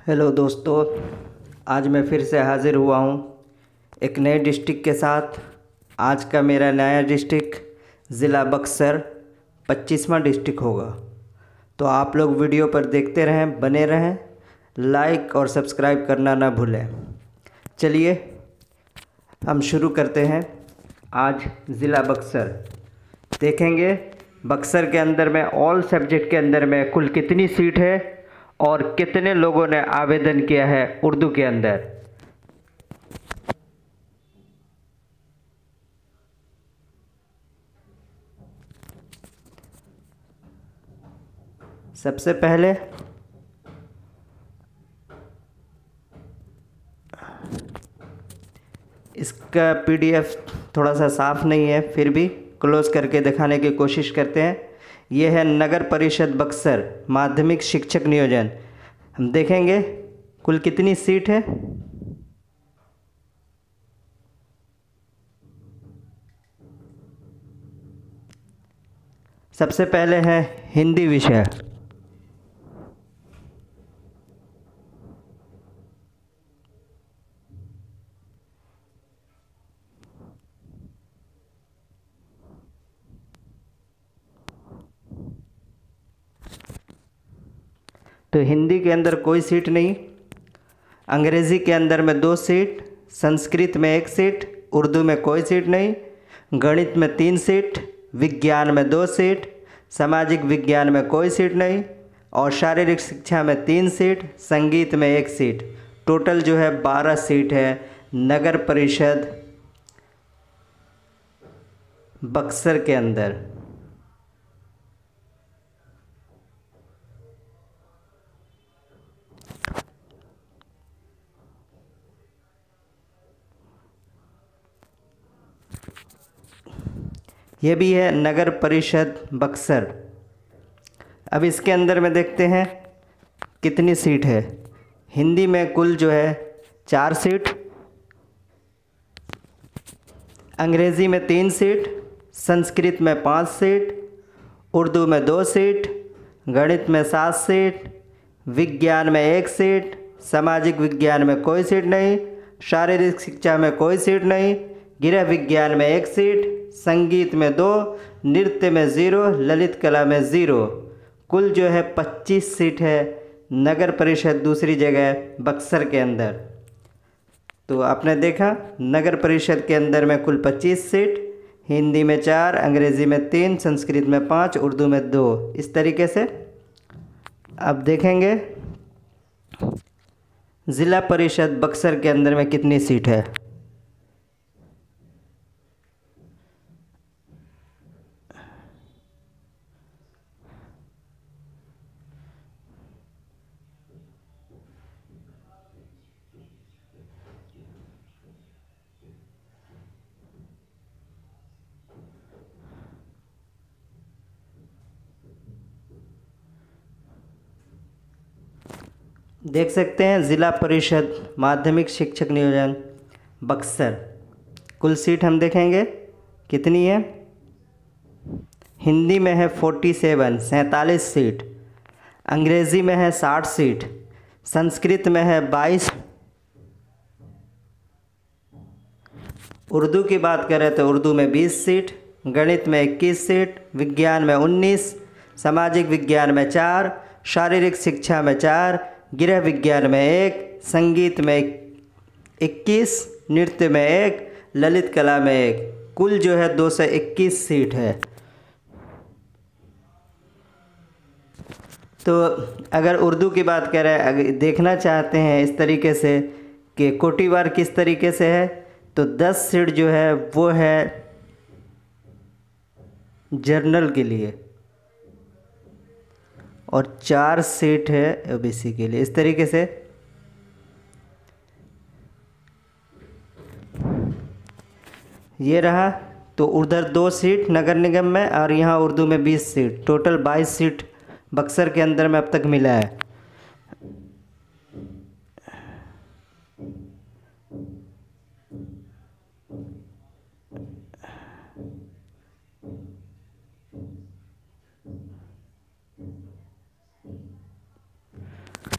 Hello दोस्तों, आज मैं फिर से हाज़िर हुआ हूँ एक नए डिस्ट्रिक्ट के साथ। आज का मेरा नया डिस्ट्रिक्ट ज़िला बक्सर 25वां डिस्ट्रिक्ट होगा। तो आप लोग वीडियो पर देखते रहें, बने रहें, लाइक और सब्सक्राइब करना ना भूलें। चलिए हम शुरू करते हैं। आज ज़िला बक्सर देखेंगे। बक्सर के अंदर में ऑल सब्जेक्ट के अंदर में कुल कितनी सीट है और कितने लोगों ने आवेदन किया है उर्दू के अंदर। सबसे पहले इसका पीडीएफ थोड़ा सा साफ नहीं है, फिर भी क्लोज करके दिखाने की कोशिश करते हैं। यह है नगर परिषद बक्सर माध्यमिक शिक्षक नियोजन। हम देखेंगे कुल कितनी सीट है। सबसे पहले है हिंदी विषय। तो हिंदी के अंदर कोई सीट नहीं, अंग्रेज़ी के अंदर में 2 सीट, संस्कृत में 1 सीट, उर्दू में कोई सीट नहीं, गणित में 3 सीट, विज्ञान में 2 सीट, सामाजिक विज्ञान में कोई सीट नहीं और शारीरिक शिक्षा में 3 सीट, संगीत में 1 सीट। टोटल जो है 12 सीट है नगर परिषद बक्सर के अंदर। ये भी है नगर परिषद बक्सर। अब इसके अंदर में देखते हैं कितनी सीट है। हिंदी में कुल जो है 4 सीट, अंग्रेज़ी में 3 सीट, संस्कृत में 5 सीट, उर्दू में 2 सीट, गणित में 7 सीट, विज्ञान में 1 सीट, सामाजिक विज्ञान में कोई सीट नहीं, शारीरिक शिक्षा में कोई सीट नहीं, गृह विज्ञान में 1 सीट, संगीत में 2, नृत्य में 0, ललित कला में 0। कुल जो है 25 सीट है नगर परिषद दूसरी जगह बक्सर के अंदर। तो आपने देखा नगर परिषद के अंदर में कुल 25 सीट, हिंदी में 4, अंग्रेज़ी में 3, संस्कृत में 5, उर्दू में 2। इस तरीके से अब देखेंगे ज़िला परिषद बक्सर के अंदर में कितनी सीट है। देख सकते हैं ज़िला परिषद माध्यमिक शिक्षक नियोजन बक्सर। कुल सीट हम देखेंगे कितनी है। हिंदी में है 47 सीट, अंग्रेज़ी में है 60 सीट, संस्कृत में है 22, उर्दू की बात करें तो उर्दू में 20 सीट, गणित में 21 सीट, विज्ञान में 19, सामाजिक विज्ञान में 4, शारीरिक शिक्षा में 4, गृह विज्ञान में 1, संगीत में 21, नृत्य में 1, ललित कला में 1। कुल जो है 221 सीट है। तो अगर उर्दू की बात करें, अगर देखना चाहते हैं इस तरीके से कि कोटिवार किस तरीके से है, तो 10 सीट जो है वो है जर्नल के लिए और 4 सीट है ओबीसी के लिए। इस तरीके से ये रहा। तो उधर 2 सीट नगर निगम में और यहाँ उर्दू में 20 सीट, टोटल 22 सीट बक्सर के अंदर में अब तक मिला है।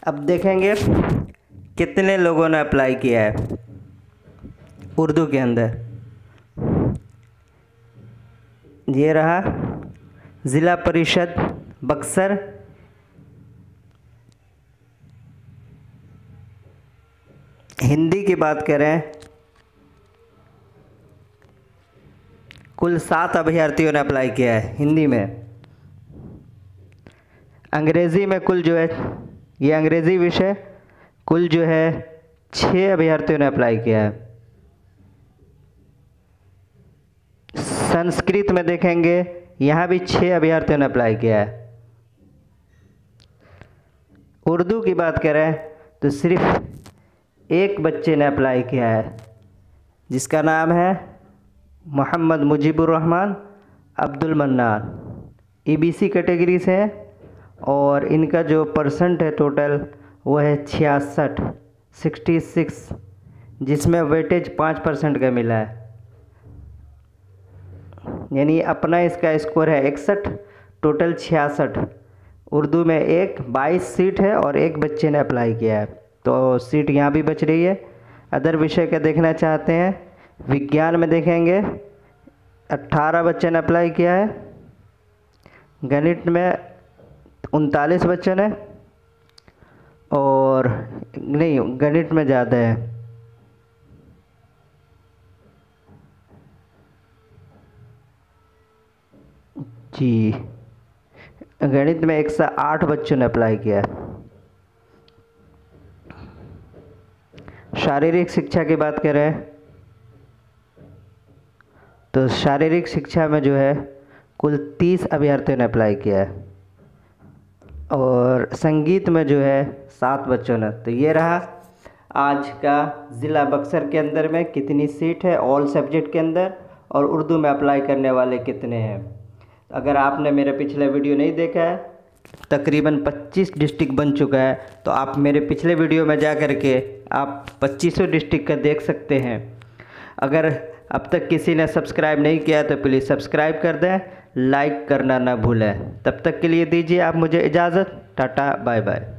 अब देखेंगे कितने लोगों ने अप्लाई किया है उर्दू के अंदर। ये रहा ज़िला परिषद बक्सर। हिंदी की बात करें, कुल 7 अभ्यर्थियों ने अप्लाई किया है हिंदी में। अंग्रेज़ी में कुल जो है, ये अंग्रेज़ी विषय, कुल जो है 6 अभ्यर्थियों ने अप्लाई किया है। संस्कृत में देखेंगे, यहाँ भी 6 अभ्यर्थियों ने अप्लाई किया है। उर्दू की बात करें तो सिर्फ एक बच्चे ने अप्लाई किया है, जिसका नाम है मोहम्मद मुजीबुर रहमान अब्दुल मन्नान। ईबीसी कैटेगरी से है और इनका जो परसेंट है टोटल वो है 66, जिसमें वेटेज 5% का मिला है। यानी अपना इसका स्कोर है 61, टोटल 66। उर्दू में 22 सीट है और एक बच्चे ने अप्लाई किया है, तो सीट यहाँ भी बच रही है। अदर विषय का देखना चाहते हैं, विज्ञान में देखेंगे 18 बच्चे ने अप्लाई किया है। गणित में 39 बच्चे ने, और नहीं, गणित में ज़्यादा है, जी, गणित में 108 बच्चों ने अप्लाई किया है। शारीरिक शिक्षा की बात करें तो शारीरिक शिक्षा में जो है कुल 30 अभ्यर्थियों ने अप्लाई किया है, और संगीत में जो है 7 बच्चों ने। तो ये रहा आज का ज़िला बक्सर के अंदर में कितनी सीट है ऑल सब्जेक्ट के अंदर, और उर्दू में अप्लाई करने वाले कितने हैं। अगर आपने मेरा पिछला वीडियो नहीं देखा है, तकरीबन 25 डिस्ट्रिक्ट बन चुका है, तो आप मेरे पिछले वीडियो में जा कर के आप 2500 डिस्ट्रिक्ट का देख सकते हैं। अगर अब तक किसी ने सब्सक्राइब नहीं किया तो प्लीज़ सब्सक्राइब कर दें, लाइक करना ना भूलें। तब तक के लिए दीजिए आप मुझे इजाज़त। Ta-ta bye bye.